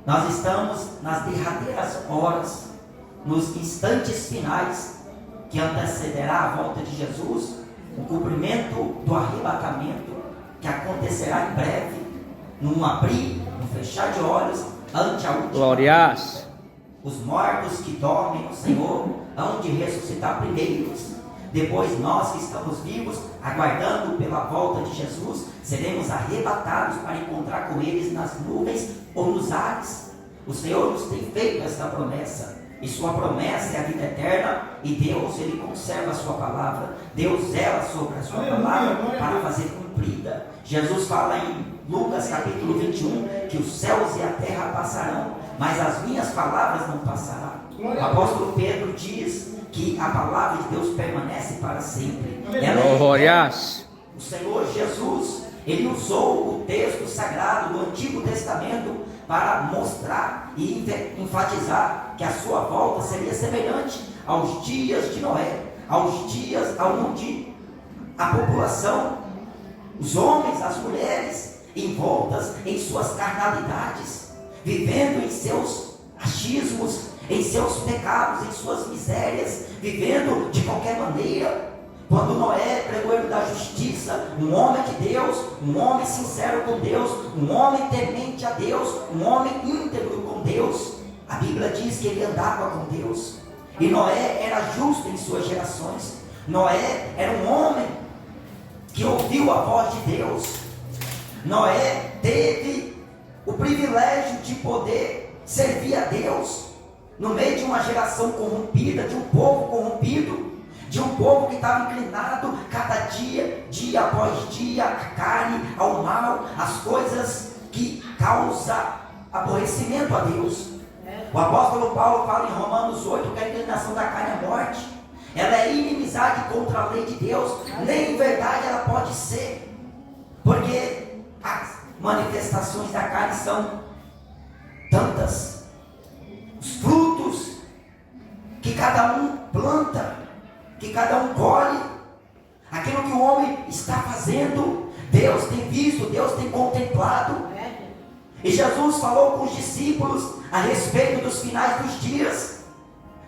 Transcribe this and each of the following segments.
Nós estamos nas derradeiras horas, nos instantes finais que antecederá a volta de Jesus, o cumprimento do arrebatamento que acontecerá em breve, num abrir, num fechar de olhos, ante a última. Glórias. Os mortos que dormem no Senhor hão de ressuscitar primeiros. Depois nós que estamos vivos, aguardando pela volta de Jesus, seremos arrebatados para encontrar com eles nas nuvens ou nos ares. O Senhor nos tem feito esta promessa, e sua promessa é a vida eterna, e Deus, Ele conserva a sua palavra. Deus zela sobre a sua palavra para fazer cumprida. Jesus fala em Lucas capítulo 21, que os céus e a terra passarão, mas as minhas palavras não passarão. O apóstolo Pedro diz que a palavra de Deus permanece para sempre. Glórias. O Senhor Jesus, Ele usou o texto sagrado do Antigo Testamento para mostrar e enfatizar que a sua volta seria semelhante aos dias de Noé, aos dias onde a população, os homens, as mulheres, envoltas em suas carnalidades, vivendo em seus achismos, em seus pecados, em suas misérias, vivendo de qualquer maneira. Quando Noé, pregoeiro da justiça, um homem de Deus, um homem sincero com Deus, um homem temente a Deus, um homem íntegro com Deus, a Bíblia diz que ele andava com Deus. E Noé era justo em suas gerações. Noé era um homem que ouviu a voz de Deus. Noé teve o privilégio de poder servir a Deus no meio de uma geração corrompida, de um povo corrompido, de um povo que estava inclinado cada dia, dia após dia, à carne, ao mal, às coisas que causam aborrecimento a Deus. O apóstolo Paulo fala em Romanos 8 que a inclinação da carne é morte, ela é inimizade contra a lei de Deus, nem em verdade ela pode ser, porque as manifestações da carne são tantas, os frutos que cada um planta, que cada um colhe, aquilo que o homem está fazendo, Deus tem visto, Deus tem contemplado. E Jesus falou com os discípulos a respeito dos finais dos dias,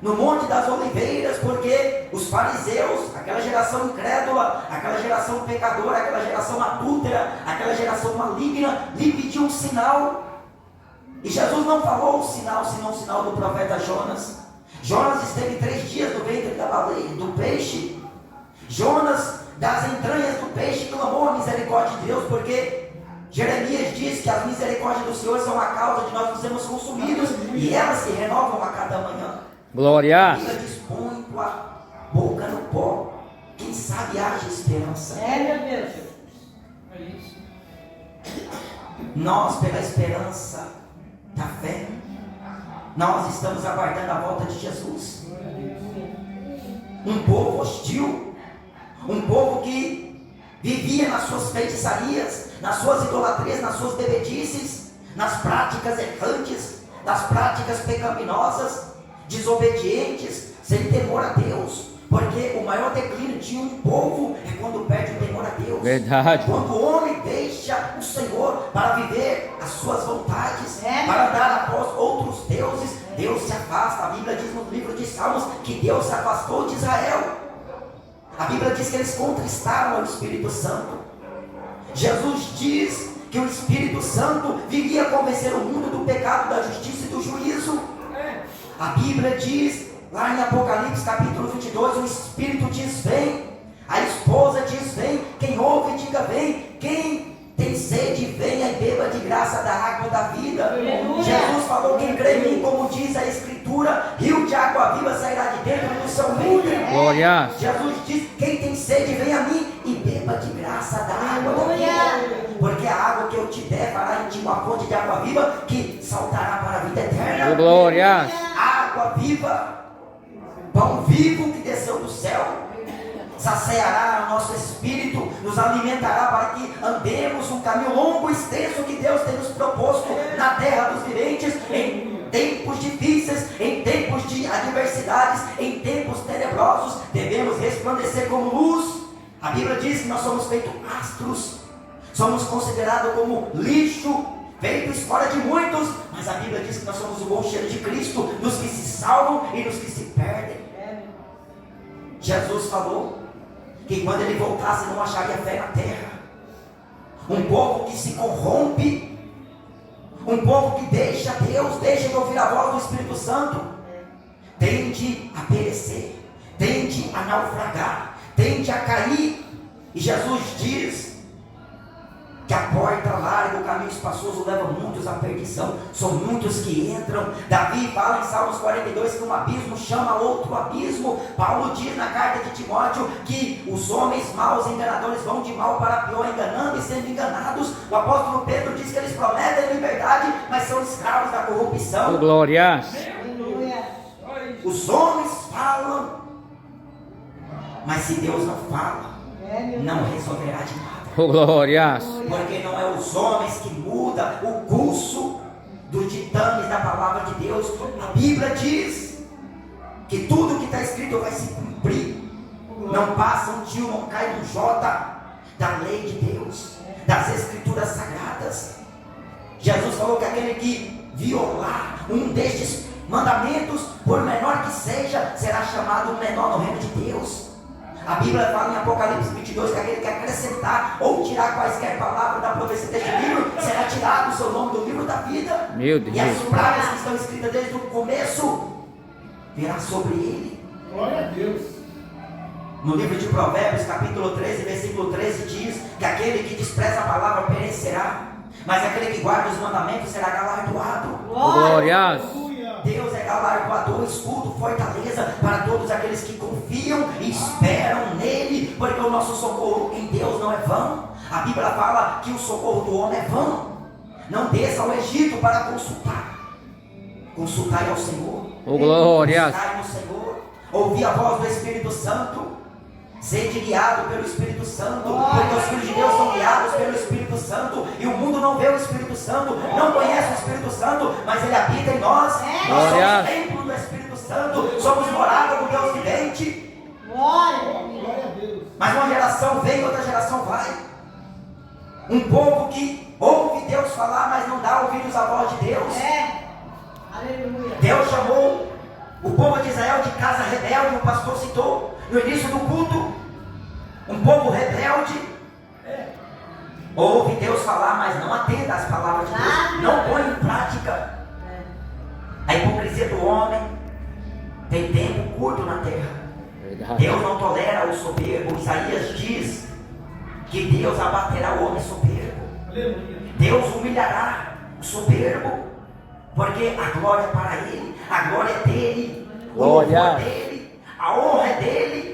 no Monte das Oliveiras, porque os fariseus, aquela geração incrédula, aquela geração pecadora, aquela geração adúltera, aquela geração maligna, lhe pediu um sinal. E Jesus não falou o sinal, senão o sinal do profeta Jonas. Jonas esteve 3 dias no ventre da baleia, do peixe. Jonas, das entranhas do peixe, clamou a misericórdia de Deus, porque Jeremias diz que as misericórdias do Senhor são a causa de nós não sermos consumidos, e elas se renovam a cada manhã. Glória. A Bíblia diz: põe tua boca no pó, quem sabe haja esperança. Meu Deus. Nós, pela esperança da fé, nós estamos aguardando a volta de Jesus. Um povo hostil, um povo que vivia nas suas feitiçarias, nas suas idolatrias, nas suas bebedices, nas práticas errantes, nas práticas pecaminosas, desobedientes, sem temor a Deus, porque o maior declínio de um povo é quando perde o temor a Deus. Verdade. Quando o homem deixa o Senhor para viver as suas vontades, para andar após outros deuses, Deus se afasta. A Bíblia diz no livro de Salmos que Deus se afastou de Israel. A Bíblia diz que eles contristaram o Espírito Santo. Jesus diz que o Espírito Santo viria convencer o mundo do pecado, da justiça e do juízo. A Bíblia diz lá em Apocalipse capítulo 22, o Espírito diz: vem. A esposa diz: vem. Quem ouve, diga: vem. Quem tem sede, venha e beba de graça da água da vida. Aleluia. Jesus falou: quem crê em mim, como diz a Escritura, rio de água viva sairá de dentro do seu ventre. Glória. Jesus diz: quem tem sede, venha a mim e beba de graça da água da vida. Porque a água que eu te der fará em ti uma fonte de água viva que saltará para a vida eterna. Glória. Água viva, pão vivo que desceu do céu, saciará o nosso espírito, nos alimentará para que andemos um caminho longo e extenso que Deus tem nos proposto na terra dos viventes, em tempos difíceis, em tempos de adversidades, em tempos tenebrosos, devemos resplandecer como luz. A Bíblia diz que nós somos feitos astros, somos considerados como lixo, feito escória de muitos, mas a Bíblia diz nós somos o bom cheiro de Cristo, nos que se salvam e nos que se perdem. Jesus falou que quando ele voltasse não acharia fé na terra. Um povo que se corrompe, um povo que deixa Deus, deixa de ouvir a voz do Espírito Santo, tende a perecer, tende a naufragar, tende a cair. E Jesus diz que a porta larga, o caminho espaçoso leva muitos à perdição, são muitos que entram. Davi fala em Salmos 42 que um abismo chama outro abismo. Paulo diz na carta de Timóteo que os homens maus e enganadores vão de mal para pior, enganando e sendo enganados. O apóstolo Pedro diz que eles prometem liberdade, mas são escravos da corrupção. Oh, glórias. Os homens falam, mas se Deus não fala, não resolverá de nada. Oh, glórias. Porque não é os homens que mudam o curso dos ditames da palavra de Deus. A Bíblia diz que tudo que está escrito vai se cumprir. Não passa um tio, não cai um jota da lei de Deus, das escrituras sagradas. Jesus falou que aquele que violar um destes mandamentos, por menor que seja, será chamado menor no reino de Deus. A Bíblia fala em Apocalipse 22 que aquele que acrescentar ou tirar quaisquer palavras da profecia deste livro, será tirado o seu nome do livro da vida. Meu Deus. E as pragas que estão escritas desde o começo virá sobre ele. Glória a Deus. No livro de Provérbios, capítulo 13, versículo 13, diz que aquele que despreza a palavra perecerá, mas aquele que guarda os mandamentos será galardoado. Oh, glórias. Deus é galardoador, escudo, fortaleza para todos aqueles que confiam e esperam nele, porque o nosso socorro em Deus não é vão. A Bíblia fala que o socorro do homem é vão. Não desça ao Egito para consultai ao Senhor. Oh, glórias. Consultai no Senhor, ouvir a voz do Espírito Santo, sede guiado pelo Espírito Santo, porque os filhos de Deus são guiados pelo Espírito Santo, e o mundo não vê o Espírito Santo, não conhece o Espírito Santo, mas ele habita em nós. Nós somos templo do Espírito Santo, somos morada do Deus vivente. Glória a Deus. Mas uma geração vem, outra geração vai. Um povo que ouve Deus falar, mas não dá ouvidos à voz de Deus. Aleluia. Deus chamou o povo de Israel de casa rebelde, o pastor citou no início do culto. Um povo rebelde ouve Deus falar, mas não atenda às palavras de Deus, não põe em prática. A hipocrisia do homem tem tempo curto na terra. Verdade. Deus não tolera o soberbo. Isaías diz que Deus abaterá o homem soberbo. Aleluia. Deus humilhará o soberbo, porque a glória é para ele, a glória é dele, o louvor é dele, a honra é dele.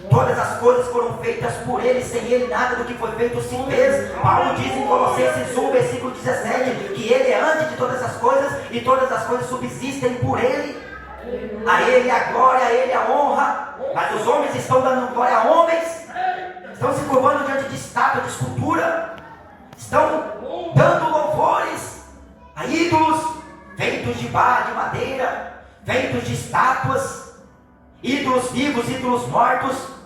Todas as coisas foram feitas por ele, sem ele nada do que foi feito se fez. Paulo diz em Colossenses 1, versículo 17, que ele é antes de todas as coisas, e todas as coisas subsistem por ele. A ele a glória, a ele a honra. Mas os homens estão dando glória a homens, estão se curvando diante de estátua, de escultura, estão dando louvores a ídolos feitos de barra, de madeira, feitos de estátuas, ídolos vivos, ídolos mortos.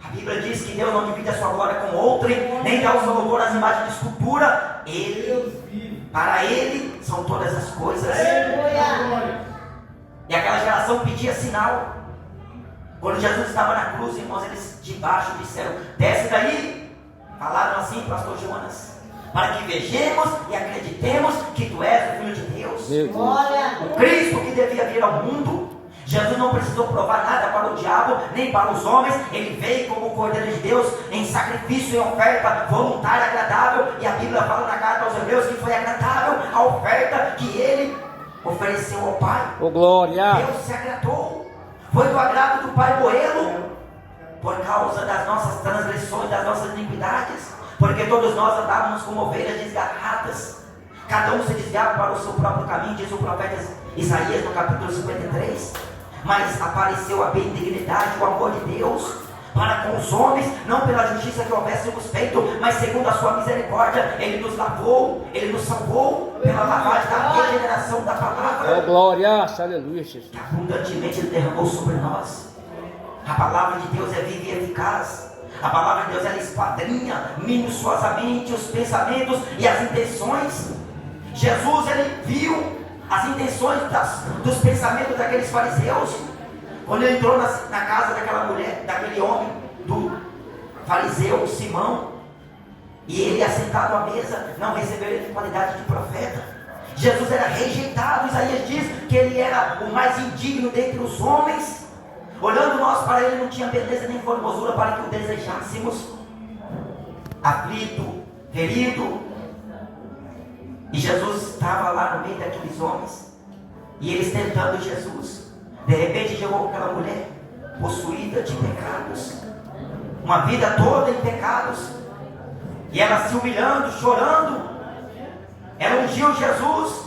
A Bíblia diz que Deus não divide a sua glória com outrem, nem dá o seu louvor às imagens de escultura. Ele, para ele, são todas as coisas. E aquela geração pedia sinal. Quando Jesus estava na cruz, irmãos, eles de baixo disseram: desce daí. Falaram assim, pastor Jonas, para que vejamos e acreditemos que tu és o Filho de Deus. O Cristo que devia vir ao mundo. Jesus não precisou provar nada para o diabo, nem para os homens. Ele veio como o Cordeiro de Deus, em sacrifício e oferta voluntária, agradável. E a Bíblia fala na carta aos Hebreus que foi agradável a oferta que ele ofereceu ao Pai. Oh, glória. Deus se agradou. Foi do agrado do Pai moê-lo, por causa das nossas transgressões, das nossas iniquidades. Porque todos nós andávamos como ovelhas desgarradas, cada um se desviava para o seu próprio caminho, diz o profeta Isaías no capítulo 53. Mas apareceu a benignidade, o amor de Deus para com os homens, não pela justiça que houvéssemos feito, mas segundo a sua misericórdia. Ele nos lavou, ele nos salvou pela lavagem da regeneração da palavra. Oh, glória, aleluia, Jesus. Que abundantemente ele derramou sobre nós. A palavra de Deus é viva e eficaz. A palavra de Deus, ela esquadrinha minuciosamente os pensamentos e as intenções. Jesus, ele viu as intenções dos pensamentos daqueles fariseus. Quando ele entrou na casa daquela mulher, daquele homem, do fariseu Simão, e ele assentado à mesa, não recebeu ele de qualidade de profeta. Jesus era rejeitado. Isaías diz que ele era o mais indigno dentre os homens. Olhando nós para ele, não tinha beleza nem formosura para que o desejássemos. Aflito, ferido. E Jesus estava lá no meio daqueles homens, e eles tentando Jesus. De repente chegou aquela mulher possuída de pecados, uma vida toda em pecados, e ela se humilhando, chorando. Ela ungiu Jesus.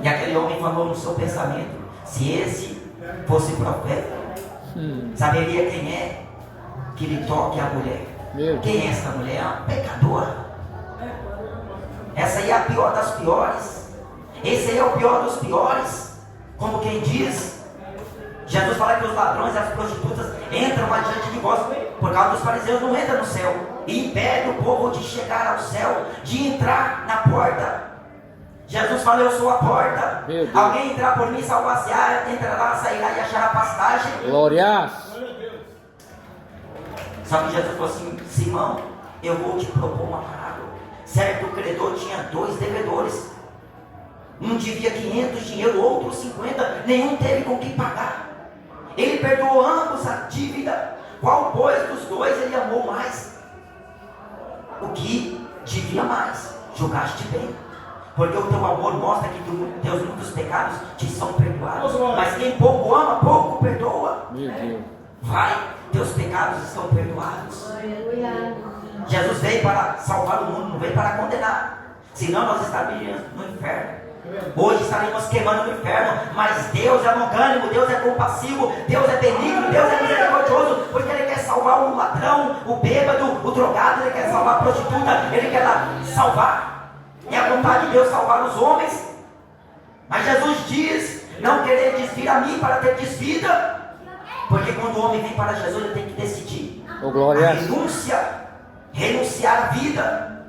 E aquele homem falou no seu pensamento: se esse fosse profeta, saberia quem é que lhe toque a mulher. Quem é essa mulher? É uma pecadora. Essa aí é a pior das piores. Esse aí é o pior dos piores. Como quem diz, Jesus fala que os ladrões e as prostitutas entram adiante de vós. Por causa dos fariseus não entra no céu, e impede o povo de chegar ao céu, de entrar na porta. Jesus fala: eu sou a porta. Alguém entrar por mim, salvar-se-á, entrará, sairá e achará pastagem. Glória. Só que Jesus falou assim: Simão, eu vou te propor uma parábola. Certo credor tinha 2 devedores. Um devia 500 dinheiro, outro 50. Nenhum teve com que pagar. Ele perdoou ambos a dívida. Qual, pois, dos 2 ele amou mais? O que devia mais? Julgaste bem. Porque o teu amor mostra que teus muitos pecados te são perdoados. Mas quem pouco ama, pouco perdoa. Meu Deus. Vai, teus pecados estão perdoados. Jesus veio para salvar o mundo, não veio para condenar. Senão nós estaríamos no inferno. Hoje estaremos queimando no inferno. Mas Deus é longânimo, Deus é compassivo, Deus é benigno, Deus é misericordioso. Porque Ele quer salvar o ladrão, o bêbado, o drogado. Ele quer salvar a prostituta, Ele quer salvar. É a vontade de Deus salvar os homens. Mas Jesus diz: não querer vir a mim para ter desvida. Porque quando o homem vem para Jesus, ele tem que decidir. A renúncia, renunciar à vida,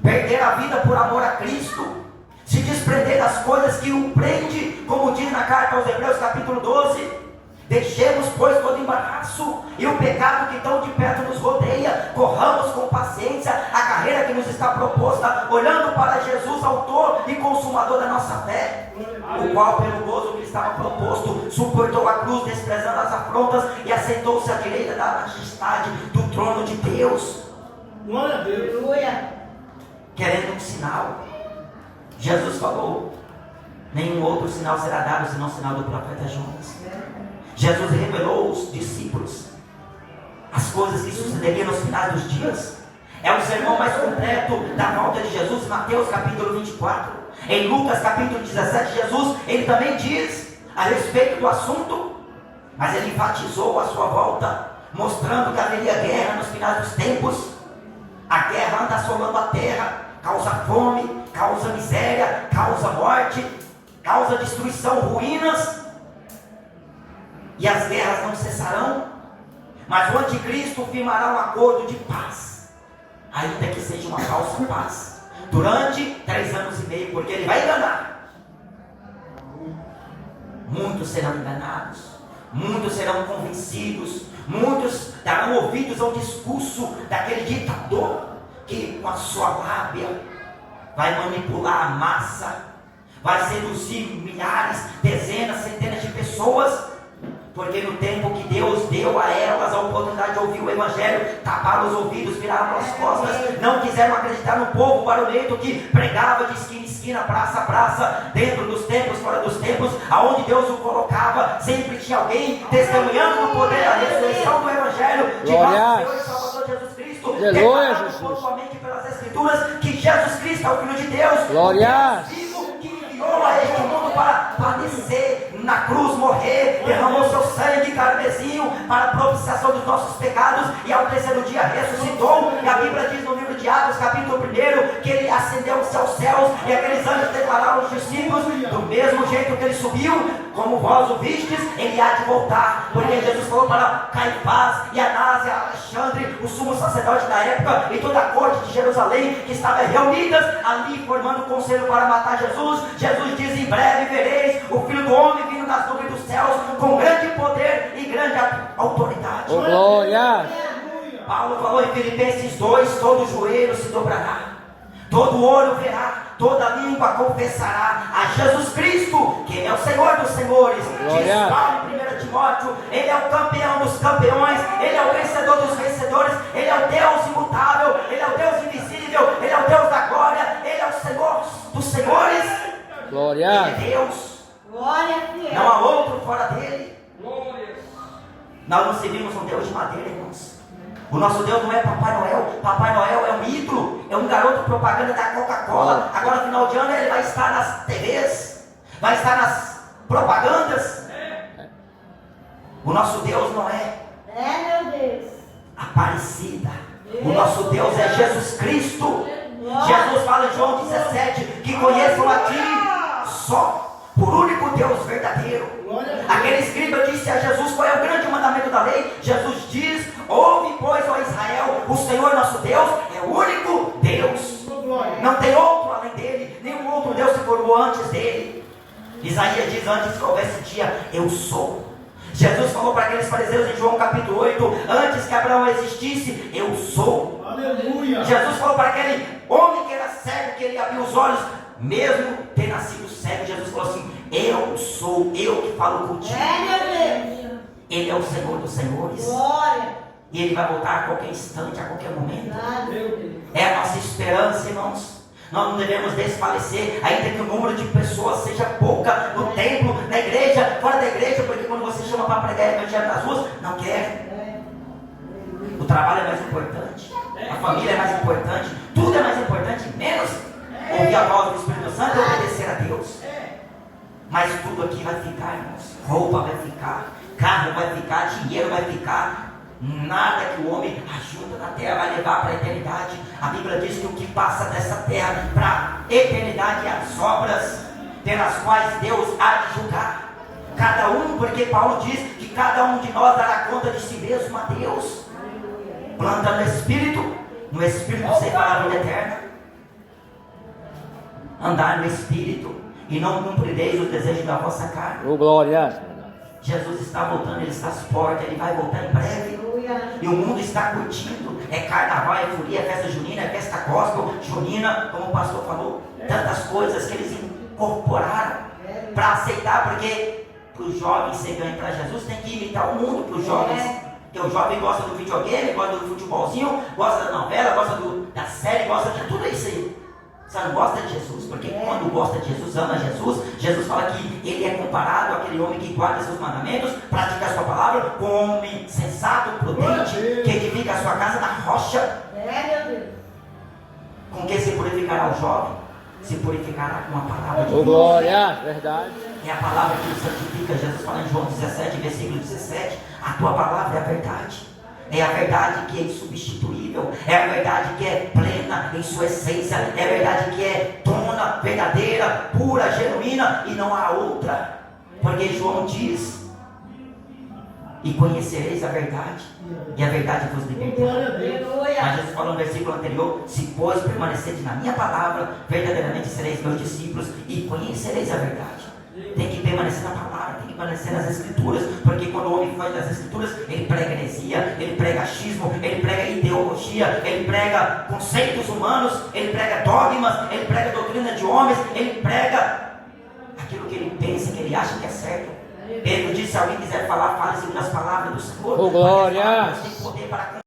perder a vida por amor a Cristo, se desprender das coisas que o prende, como diz na carta aos Hebreus capítulo 12. Deixemos, pois, todo embaraço e o pecado que tão de perto nos rodeia, corramos com paciência a carreira que nos está proposta, olhando para Jesus, autor e consumador da nossa fé, o qual, pelo gozo que lhe estava proposto, suportou a cruz, desprezando as afrontas, e assentou-se à direita da majestade do trono de Deus. Glória a Deus. Querendo um sinal, Jesus falou: nenhum outro sinal será dado senão o sinal do profeta Jonas. Jesus revelou aos discípulos as coisas que sucederiam nos finais dos dias. É o sermão mais completo da volta de Jesus, em Mateus capítulo 24. Em Lucas capítulo 17, Jesus, ele também diz a respeito do assunto, mas ele enfatizou a sua volta, mostrando que haveria guerra nos finais dos tempos. A guerra anda assolando a terra, causa fome, causa miséria, causa morte, causa destruição, ruínas. E as guerras não cessarão, mas o anticristo firmará um acordo de paz, ainda que seja uma falsa paz, durante 3 anos e meio, porque ele vai enganar. Muitos serão enganados, muitos serão convencidos, muitos darão ouvidos ao discurso daquele ditador que com a sua lábia vai manipular a massa, vai seduzir milhares, dezenas, centenas de pessoas. Porque no tempo que Deus deu a elas a oportunidade de ouvir o Evangelho, taparam os ouvidos, viraram as costas, não quiseram acreditar no povo barulhento que pregava de esquina em esquina, praça a praça, dentro dos templos, fora dos templos, aonde Deus o colocava, sempre tinha alguém testemunhando no poder da ressurreição do Evangelho de nosso Senhor e Salvador Jesus Cristo, declarando pontualmente pelas Escrituras que Jesus Cristo é o Filho de Deus, glória, que enviou a este mundo para padecer na cruz, morrer, derramou seu sangue carmesim para a propiciação dos nossos pecados, e ao 3º dia ressuscitou. E a Bíblia diz no livro de de Atos capítulo 1, que ele ascendeu-se aos céus, e aqueles anjos declararam aos discípulos, do mesmo jeito que ele subiu, como vós o vistes, ele há de voltar, porque Jesus falou para Caifás e Anás e Alexandre, o sumo sacerdote da época, e toda a corte de Jerusalém, que estava reunidas ali, formando um conselho para matar Jesus. Jesus diz: em breve vereis o Filho do Homem vindo das nuvens dos céus, com grande poder e grande autoridade. Oh, glória. Paulo falou em Filipenses 2, todo joelho se dobrará, todo olho verá, toda língua confessará a Jesus Cristo, que ele é o Senhor dos senhores. Diz Paulo em 1 Timóteo, ele é o campeão dos campeões, ele é o vencedor dos vencedores, ele é o Deus imutável, ele é o Deus invisível, ele é o Deus da glória, ele é o Senhor dos senhores. Glória. Ele é Deus, Glória. não há outro fora dele. Nós não servimos um Deus de madeira, irmãos. O nosso Deus não é Papai Noel. Papai Noel é um ídolo, é um garoto propaganda da Coca-Cola. Agora, no final de ano, ele vai estar nas TVs, vai estar nas propagandas. O nosso Deus não é Meu Deus. Aparecida. O nosso Deus é Jesus Cristo. Jesus fala em João 17 que conheçam a Ti só, por único Deus verdadeiro. Aquele escriba disse a Jesus: qual é o grande mandamento da lei? Jesus diz: ouve, pois, ó Israel, o Senhor nosso Deus é o único Deus, não tem outro além dele, nenhum outro Deus se formou antes dele. Isaías diz: antes que houvesse dia, eu sou. Jesus falou para aqueles fariseus em João capítulo 8: antes que Abraão existisse, eu sou. Aleluia. Jesus falou para aquele homem que era cego, que ele abriu os olhos, mesmo ter nascido cego. Jesus falou assim: eu sou, eu que falo contigo. Meu Deus. Ele é o Senhor dos senhores, Glória. e Ele vai voltar a qualquer instante, a qualquer momento. Meu Deus. É a nossa esperança, irmãos. Nós não devemos desfalecer, ainda que o número de pessoas seja pouca no templo, na igreja, fora da igreja, porque quando você chama para pregar o evangelho nas ruas, não quer. O trabalho é mais importante, a família é mais importante, tudo é mais importante, menos ouvir a voz do Espírito Santo e obedecer a Deus. Mas tudo aqui vai ficar, irmãos. Roupa vai ficar, carro vai ficar, dinheiro vai ficar. Nada que o homem ajuda na terra vai levar para a eternidade. A Bíblia diz que o que passa dessa terra para a eternidade é as obras pelas quais Deus há de julgar cada um, porque Paulo diz que cada um de nós dará conta de si mesmo a Deus. Planta no Espírito você fará a vida eterna. Andar no Espírito, e não cumprireis o desejo da vossa carne. Oh, glória. Jesus está voltando, Ele está às portas, Ele vai voltar em breve. E o mundo está curtindo. É carnaval, é folia, é festa junina, é festa gospel, junina, como o pastor falou. Tantas coisas que eles incorporaram para aceitar, porque para os jovens ser ganho para Jesus tem que imitar o mundo. Para os jovens, porque o jovem gosta do videogame, gosta do futebolzinho, gosta da novela, gosta da série, gosta de tudo isso aí. Você não gosta de Jesus, porque quando gosta de Jesus, ama Jesus. Jesus fala que ele é comparado àquele homem que guarda seus mandamentos, pratica a sua palavra, com um homem sensato, prudente, que edifica a sua casa na rocha. Meu Deus. Com que se purificará o jovem? Se purificará com a palavra de Oh, Deus. glória, verdade. É a palavra que nos santifica. Jesus fala em João 17, versículo 17: a tua palavra é a verdade. É a verdade que é insubstituível, é a verdade que é plena em sua essência, é a verdade que é tona, verdadeira, pura, genuína, e não há outra. Porque João diz: e conhecereis a verdade, e a verdade vos libertará. Mas Jesus falou no versículo anterior: se pois permanecerdes na minha palavra, verdadeiramente sereis meus discípulos e conhecereis a verdade. Tem que permanecer na palavra, tem que permanecer nas escrituras, porque quando o homem foge das escrituras, ele prega heresia, ele prega achismo, ele prega ideologia, ele prega conceitos humanos, ele prega dogmas, ele prega doutrina de homens, ele prega aquilo que ele pensa, que ele acha que é certo. Pedro disse: se alguém quiser falar, fale segundo as palavras do Senhor. Oh, glória! Tem poder para